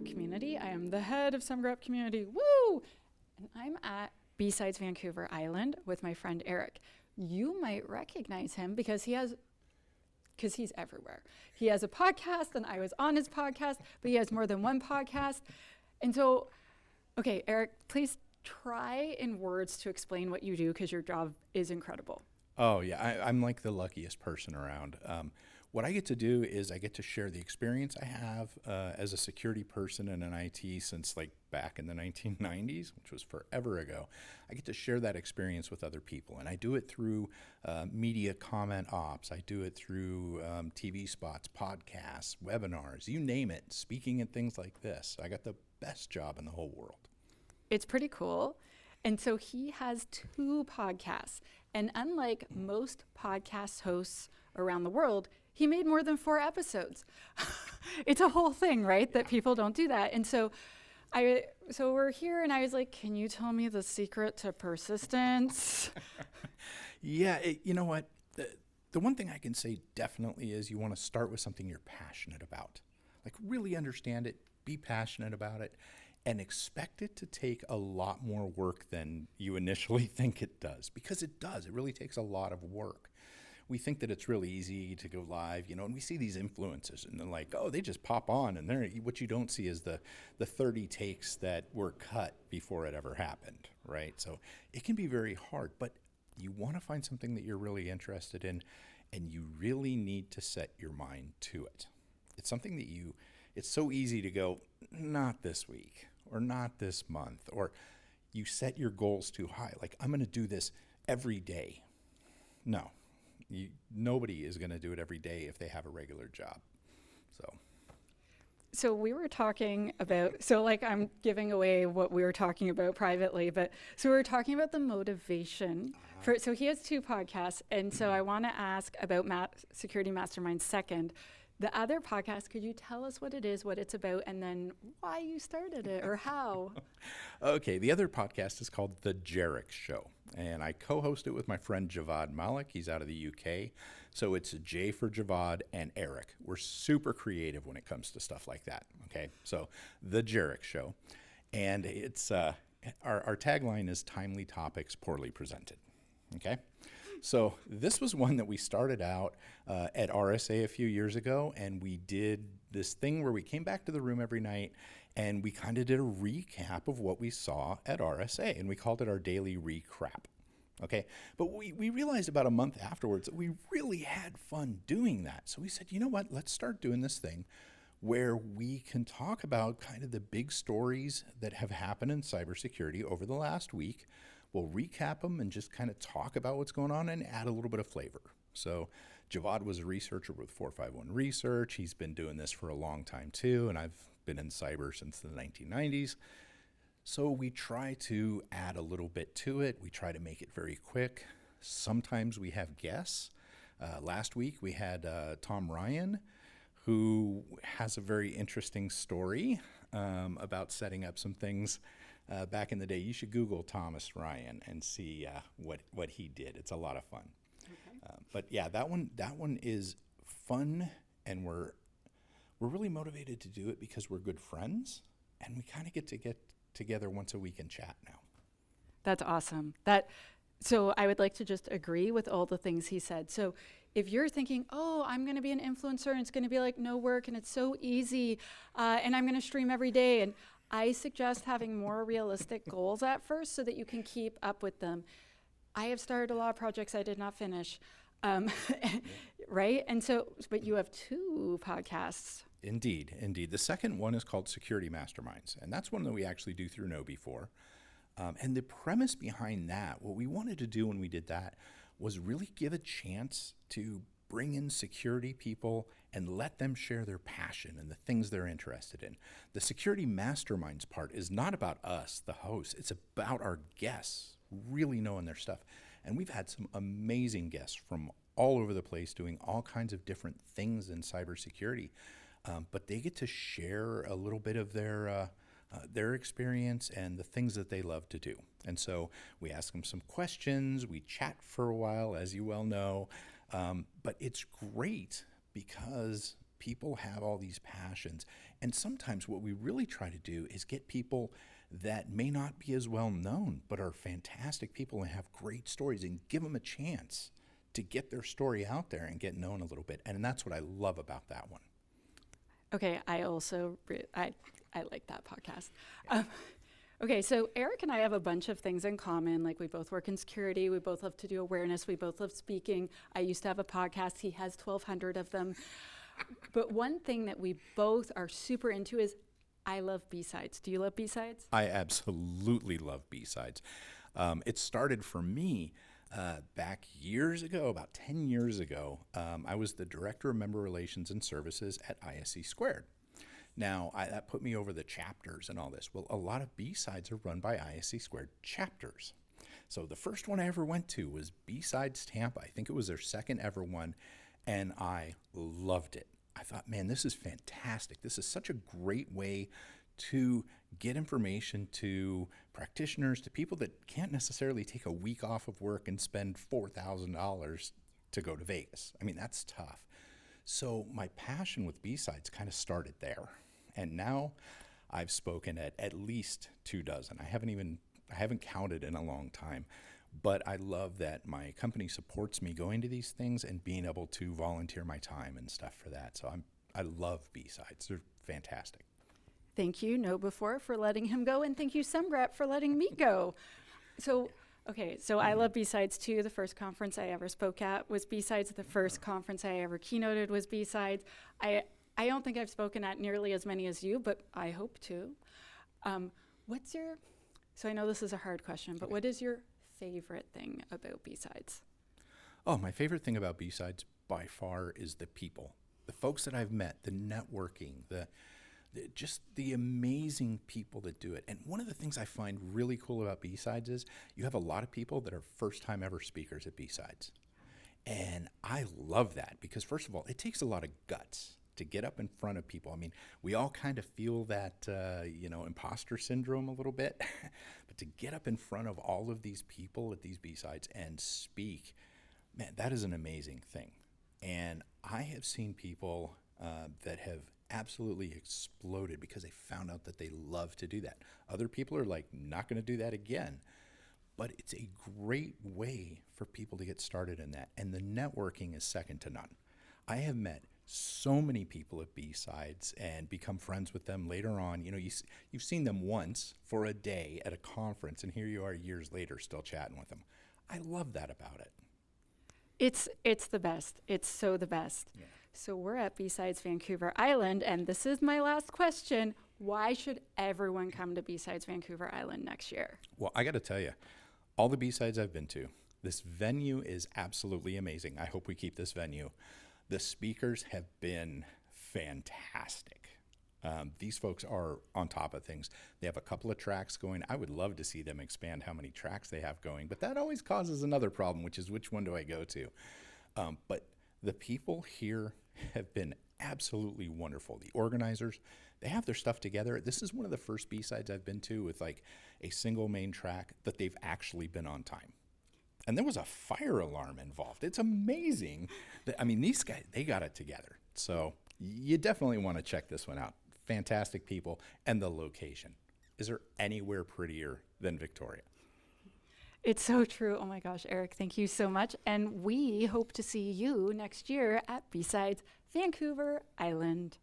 Up community. I am the head of Summer Up community. Woo! And I'm at BSides Vancouver Island with my friend Erich. You might recognize him because he's everywhere. He has a podcast, and I was on his podcast, but he has more than one podcast. And so, okay, Erich, please try in words to explain what you do, because your job is incredible. Oh, yeah. I'm like the luckiest person around. What I get to do is I get to share the experience I have as a security person in an IT since like back in the 1990s, which was forever ago. I get to share that experience with other people. And I do it through media comment ops. I do it through TV spots, podcasts, webinars, you name it, speaking at things like this. I got the best job in the whole world. It's pretty cool. And so he has 2 podcasts. And unlike most podcast hosts around the world, he made more than 4 episodes. It's a whole thing, right? That people don't do that. And so we're here, and I was like, can you tell me the secret to persistence? Yeah, you know what? The one thing I can say definitely is you want to start with something you're passionate about. Like, really understand it, be passionate about it, and expect it to take a lot more work than you initially think it does, because it does. It really takes a lot of work. We think that it's really easy to go live, and we see these influencers, and they're like, oh, they just pop on, and what you don't see is the 30 takes that were cut before it ever happened, right? So it can be very hard, but you want to find something that you're really interested in, and you really need to set your mind to it. It's something that it's so easy to go, not this week, or not this month, or you set your goals too high. Like, I'm going to do this every day. No, nobody is going to do it every day if they have a regular job. So we were talking about, I'm giving away what we were talking about privately, so we were talking about the motivation. So he has 2 podcasts, and so I want to ask about Security Mastermind second. The other podcast, could you tell us what it is, what it's about, and then why you started it or how? Okay, the other podcast is called The Erich Show, and I co-host it with my friend Javad Malik. He's out of the UK, so it's J for Javad and Erich. We're super creative when it comes to stuff like that, okay? So The Erich Show, and it's our tagline is timely topics poorly presented, okay? So this was one that we started out at RSA a few years ago, and we did this thing where we came back to the room every night, and we kind of did a recap of what we saw at RSA, and we called it our daily recrap. Okay, but we realized about a month afterwards that we really had fun doing that. So we said, you know what, let's start doing this thing where we can talk about kind of the big stories that have happened in cybersecurity over the last week. We'll recap them and just kind of talk about what's going on and add a little bit of flavor. So Javad was a researcher with 451 Research. He's been doing this for a long time too, and I've been in cyber since the 1990s. So we try to add a little bit to it. We try to make it very quick. Sometimes we have guests. Last week we had Tom Ryan, who has a very interesting story about setting up some things back in the day. You should Google Thomas Ryan and see what he did. It's a lot of fun. Okay. But yeah, that one is fun, and we're really motivated to do it because we're good friends, and we kind of get together once a week and chat now. That's awesome. So I would like to just agree with all the things he said. So if you're thinking, oh, I'm going to be an influencer and it's going to be like no work and it's so easy and I'm going to stream every day, and I suggest having more realistic goals at first so that you can keep up with them. I have started a lot of projects I did not finish, right? And so, but you have 2 podcasts. Indeed. The second one is called Security Masterminds, and that's one that we actually do through KnowBe4. And the premise behind that, what we wanted to do when we did that, was really give a chance to bring in security people and let them share their passion and the things they're interested in. The Security Masterminds part is not about us, the hosts. It's about our guests really knowing their stuff. And we've had some amazing guests from all over the place doing all kinds of different things in cybersecurity. But they get to share a little bit of their experience and the things that they love to do. And so we ask them some questions, we chat for a while, as you well know, but it's great because people have all these passions. And sometimes what we really try to do is get people that may not be as well known, but are fantastic people and have great stories, and give them a chance to get their story out there and get known a little bit. And that's what I love about that one. Okay, I also I like that podcast. Okay, so Eric and I have a bunch of things in common. Like, we both work in security. We both love to do awareness. We both love speaking. I used to have a podcast. He has 1,200 of them. But one thing that we both are super into is I love BSides. Do you love BSides? I absolutely love BSides. It started for me back years ago, about 10 years ago. I was the Director of Member Relations and Services at ISC Squared. Now, that put me over the chapters and all this. Well, a lot of BSides are run by ISC Squared chapters. So the first one I ever went to was BSides Tampa. I think it was their second ever one, and I loved it. I thought, man, this is fantastic. This is such a great way to get information to practitioners, to people that can't necessarily take a week off of work and spend $4,000 to go to Vegas. I mean, that's tough. So my passion with BSides kind of started there. And now I've spoken at least 24. I haven't counted in a long time. But I love that my company supports me going to these things and being able to volunteer my time and stuff for that. So I love BSides. They're fantastic. Thank you, No Before, for letting him go, and thank you, SumGrep, for letting me go. So I love BSides too. The first conference I ever spoke at was BSides. The first conference I ever keynoted was BSides. I don't think I've spoken at nearly as many as you, but I hope to. So I know this is a hard question, but what is your favorite thing about BSides? Oh, my favorite thing about BSides by far is the people, the folks that I've met, the networking, just the amazing people that do it. And one of the things I find really cool about BSides is you have a lot of people that are first-time ever speakers at BSides. And I love that because, first of all, it takes a lot of guts to get up in front of people. I mean, we all kind of feel that, imposter syndrome a little bit. But to get up in front of all of these people at these BSides and speak, man, that is an amazing thing. And I have seen people that have absolutely exploded because they found out that they love to do that. Other people are like, not going to do that again. But it's a great way for people to get started in that. And the networking is second to none. I have met so many people at BSides and become friends with them later on. You know, you've seen them once for a day at a conference, and here you are years later still chatting with them. I love that about it. It's the best. It's so the best. Yeah. So we're at BSides Vancouver Island, and this is my last question. Why should everyone come to BSides Vancouver Island next year? Well, I got to tell you, all the BSides I've been to, this venue is absolutely amazing. I hope we keep this venue. The speakers have been fantastic. These folks are on top of things. They have a couple of tracks going. I would love to see them expand how many tracks they have going, but that always causes another problem, which is which one do I go to? But the people here have been absolutely wonderful. The organizers, they have their stuff together. This is one of the first BSides I've been to with like a single main track that they've actually been on time. And there was a fire alarm involved. It's amazing. These guys, they got it together. So you definitely want to check this one out. Fantastic people and the location. Is there anywhere prettier than Victoria? It's so true. Oh my gosh, Erich, thank you so much. And we hope to see you next year at BSides Vancouver Island.